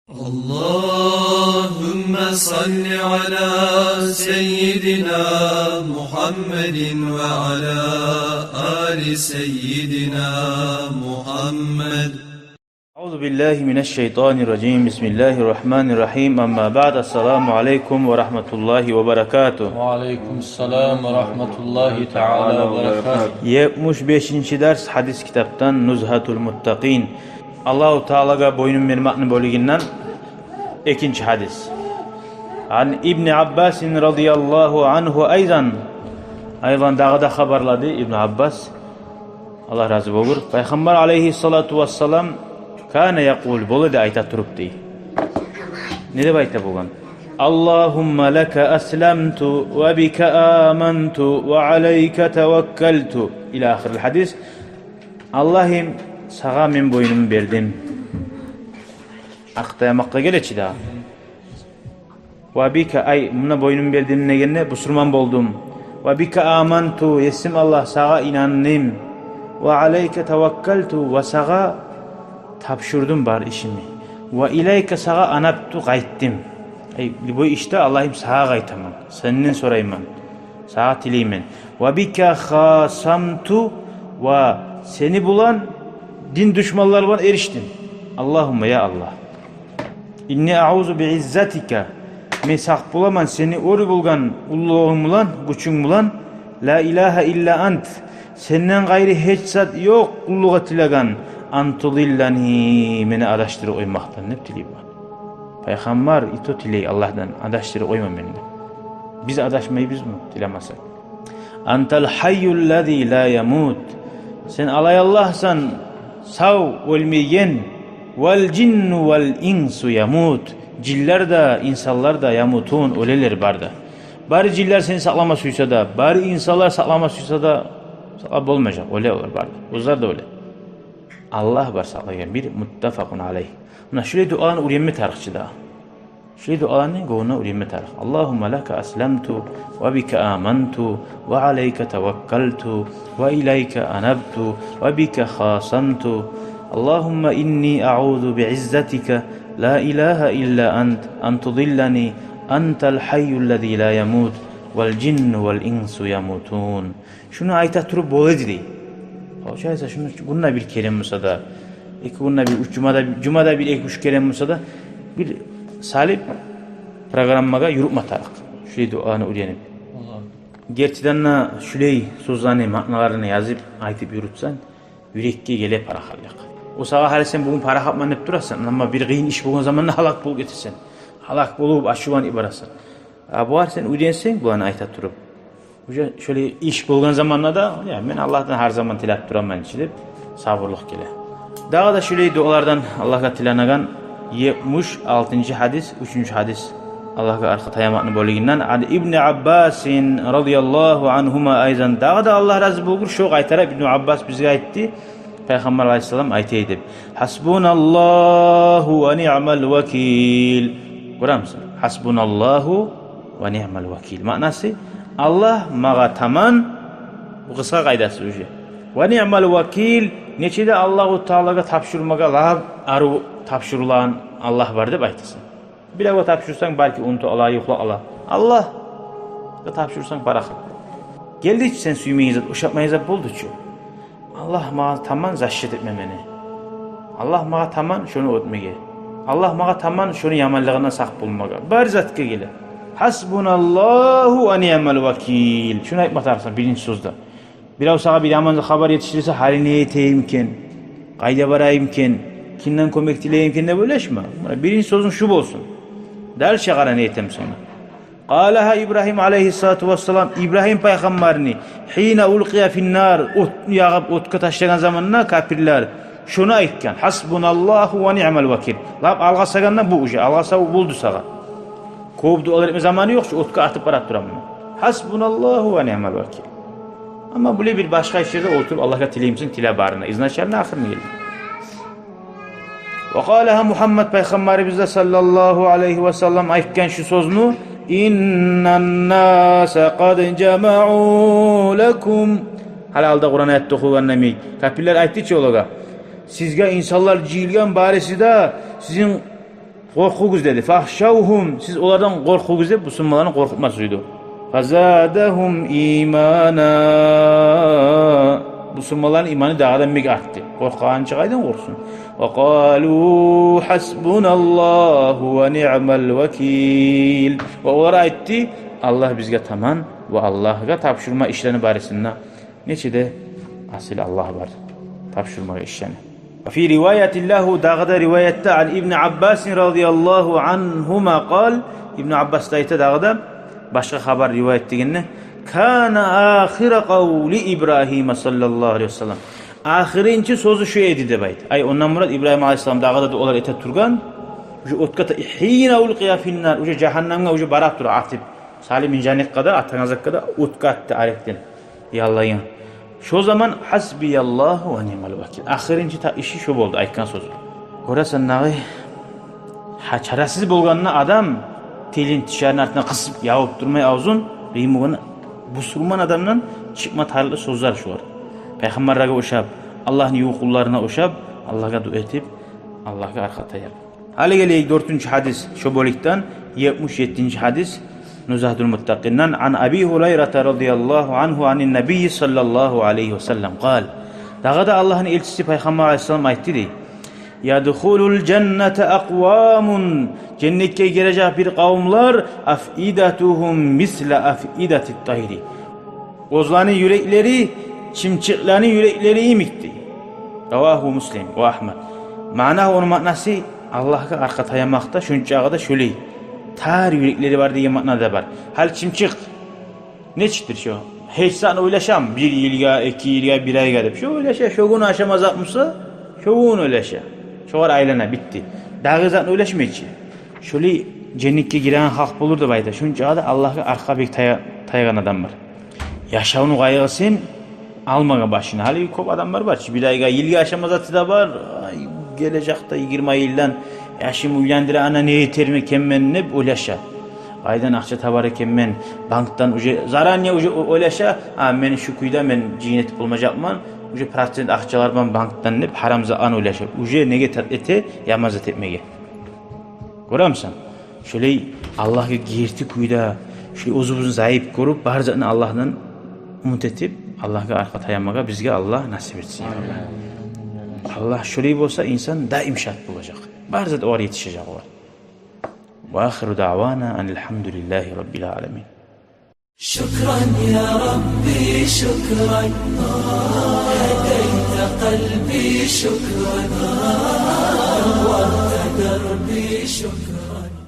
اللهم صل على سيدنا محمد وعلى آل سيدنا محمد. أعوذ بالله من الشيطان الرجيم. بسم الله الرحمن الرحيم. أما بعد. السلام عليكم ورحمة الله وبركاته. وعليكم السلام ورحمة الله تعالى وبركاته. 75. ders hadis kitaptan Nuzhatul Muttaqin. Allahu Teala'ga boynun vermekni bölüginden ikinci hadis. An İbn Abbas radıyallahu anhu aydan dağda haberladı İbn Abbas. Allah razı olur. Peygamber aleyhissalatu vesselam kana yaqul bolu da ayta turup dey. Ne de ayta bolgan? Allahumma laka aslamtu ve bika amantu ve aleyka tevekkeltu ila ahiril hadis. Allah'ım sağa men boynumu verdim. Aqtayamakka geleçi daha. Ve bika ay buna boynumu verdim ne genne busurman boldum. Ve bika amantu yesim Allah sağa inandım. Ve aleyke tevekkeltu ve sağa tapşırdım bar işimi. Ve ileyke sağa anabtu qayttim. Bu işte Allah'ım sağa qaytaman. Senden sorayman. Sağa tileymen. Ve bika khasamtu ve seni bulan din düşmanları bana eriştim. Allahümme ya Allah. İnni a'uzu bi'izzatika. Men saq bulaman seni oru bulgan ulluğum bulan, güçün bulan. La ilahe illa ant. Senden gayri hiç zat yok kulluğa tilagan. Antudillani meni adaştırı oymaktan ne tileyim var. Peygamber ito tiley Allah'tan adaştırı oyma beni. Biz adaşmayı biz mi tilemasak? Antal hayyul ladhi la yamut. Sen alay Allah'san sağ ölmeyen vel cinnu vel insu yamut. Ciller de insanlar da yamutun öleler barda. Bari ciller seni saklama suysa da, bari insanlar saklama suysa da saklama olmayacak. Öyle olur barda. Uzlar da öyle. Allah var saklayan bir muttafakun aleyh. Buna şöyle dualarını uğrayanma tarihçi daha. Şöyle dualarını goğuna uğrayanma tarih. Allahümme laka aslamtu ve bika amantu ve aleyke tevekkeltu ve ileyke anabtu ve bika khasamtu. Allahümme inni a'udhu bi'izzatika la ilahe illa ant antudillani antal hayyullezî la yamut vel cinnu vel insu yamutun. Şunu ayta turup boledi dey. Hoşaysa şunu bununla bir kelime olsa da, bununla bir cumada bir üç kelime olsa da bir salip programmaga yürütme tarık. Şöyle duanı öğrenip. Gerçekten şöyle sözlerini, manalarını yazıp aytıp yürütsen yürekке gele para halak. O sağa hali sen bugün para kapmanıp durasın ama bir kıyın iş bulduğun zaman halak bul getirsen. Halak bulup aşıvan ibarasın. Bu var sen öğrensen bu anı ayta turup. Şöyle iş bulduğun zamanlarda ya ben Allah'tan her zaman tilap duramam içilip sabırlık gele. Daha da şöyle dualardan Allah'a tilanagan 76. hadis, 3. hadis. Allah'a arka tayamakını bölüginden Adi İbn Abbas radıyallahu anhuma ayzan. Daha da Allah razı bulgur şu aytara İbn Abbas bize aytti. Peygamber aleyhisselam ayeti edip Hasbunallahu ve ni'mal vekil. Görür müsün? Hasbunallahu ve ni'mal vekil. Manası Allah mağa taman bu kısa kaydası uje. Ve ni'mal vekil neçede Allahu Teala'ga tapşırmaga lab arı tapşırılan Allah var dep aytasın. Bir de tapşırsan belki untu Allah yo'qla Allah. Allah da tapşırsan para qil. Geldi sen suymayız, uşatmayız boldu-chu. Allah mağa taman zaşşet etmemeni. Allah mağa taman şunu ötmege. Allah mağa taman şunu yamanlığından saq bulmaga. Bari zatga gele. Hasbunallahu ve ni'mal vekil. Şunu aytmatarsan birinci sözde. Birov sağa bir yaman haber yetiştirirse halini yeteyimken, qayda barayımken, kimden kömek dileyimken de böyleşme. Birinci sözün şu olsun. Dal şagara niyetim sana. Qalaha İbrahim aleyhissalatu vesselam İbrahim peygamberini hina ulqiya finnar yağıp otka taşlagan zamanına kafirler şunu aytkan. Hasbunallahu ve ni'mal vekil. Lab alğasagandan bu uje. Alğasa buldu sağa. Ko'p dualar etme zamanı yok şu otka atıp barat duramın. Hasbunallahu ve ni'mal vekil. Ama böyle bir başka işlerde oturup Allah'a tileyimsin tila barına. İznaşarına ahırını geldi. Ve qalaha Muhammed Peygamberimiz sallallahu aleyhi ve sellem aytkan şu sözünü İnnan nâse qad cema'u lekum. Halalda Kur'an ayette okugan nemi. Kapiller aytdı ki olaga. Sizge insanlar ciyilgen barisi de sizin Korkuguz dedi. Fahşavhum, siz onlardan korkuguz dedi. Müslümanların korkutmasıydı. Fazadahum imana, Müslümanların imanı dağdan bir arttı. Korkan çıkaydan korksun. Ve kalu hasbunallahu ve ni'mel vekil. Ve onlara aytti, Allah bizge taman ve Allah'a tapşırma işlerini barısında. Neçede asil Allah var. Tapşırma işlerini. في رواية الله داغدا رواية عن ابن عباس رضي الله عنهما قال ابن عباس تايتا داغدا başka haber rivayet ettiğinde kana ahir kavli İbrahim sallallahu aleyhi ve sellem. Ahirinci sözü şu idi de bayt. Ay ondan murat İbrahim aleyhisselam dağda da olar ete turgan. Uje otkata hina ulqiya finnar. Uje cehenneme uje barak dur atip. Salimin janik kadar atanazak kadar utkattı arekten. Ya Allah'ın. Şu zaman hasbiyallahu ve ni'mel vekil. Ahirinci ta işi şu oldu aytkan sözü. Korasan nağı çaresiz bolganına adam telin tişarın altına kısıp yağıp durmaya ağzın reymuğunu busurman adamdan çıkma tarihli sözler şu var. Peygamberlere oşab, Allah'ın yukullarına oşab, Allah'a dua etip, Allah'a arkata yap. Hale geleyik 4. hadis şu bolikten 77. hadis Nuzahdul Muttaqinden an Abi Hureyre radıyallahu anhu anin Nebi sallallahu aleyhi ve sellem kal. Dağa da Allah'ın elçisi Peygamber aleyhisselam ayetti dey. Yadkhulul cennete akvamun, cennete girecek bir kavimler afidatuhum misle afidatit tayri. Ozlanın yürekleri çimçiklerin yürekleri imikti. Ravahu Müslim ve Ahmed. Mana onun manası Allah'a arka tayamakta şuncağı da şöyle. Tar yürekleri var diye manada var. Hal çimçik ne çıktır şu? Heysan oylaşam bir yılga, 2 yılga, 1 ay gelip şu oylaşa, şogun aşamaz atmışsa şogun oylaşa. Şoğar aylana bitti. Dağızan oylaşmıyor ki. Şöyle cennetke giren halk bulur da bayda. Şunca da Allah'a arka bir tayagan adam var. Yaşavunu kaygısın almaga başına. Hali kop adamlar var. 1 ayga, yılga aşamaz atı da var. Ay, gelecekte 20 yıldan yaşım uylandıra ana ne yeterme kemmen ne oylaşa. Aydan akça tabarı kemmen banktan uje zaranya uje oylaşa. Men şu kuyda men cinet bulmacakman. Uje prasent akçalarman banktan ne haramza an oylaşa. Uje nege tat ete yamazat etmege. Görüyorsun? Şöyle Allah'a girti kuyda şöyle uzun zayıf korup barzatın Allah'dan umut etip Allah'a arka tayanmaga bizge Allah nasip etsin. Allah şöyle olsa insan daim şart bulacak. Barzat o yetişecek o. Ve ahiru da'vana enelhamdülillahi rabbil alemin. Şükran ya Rabbi şükran. Hedeyte kalbi şükran. Ve derbi şükran.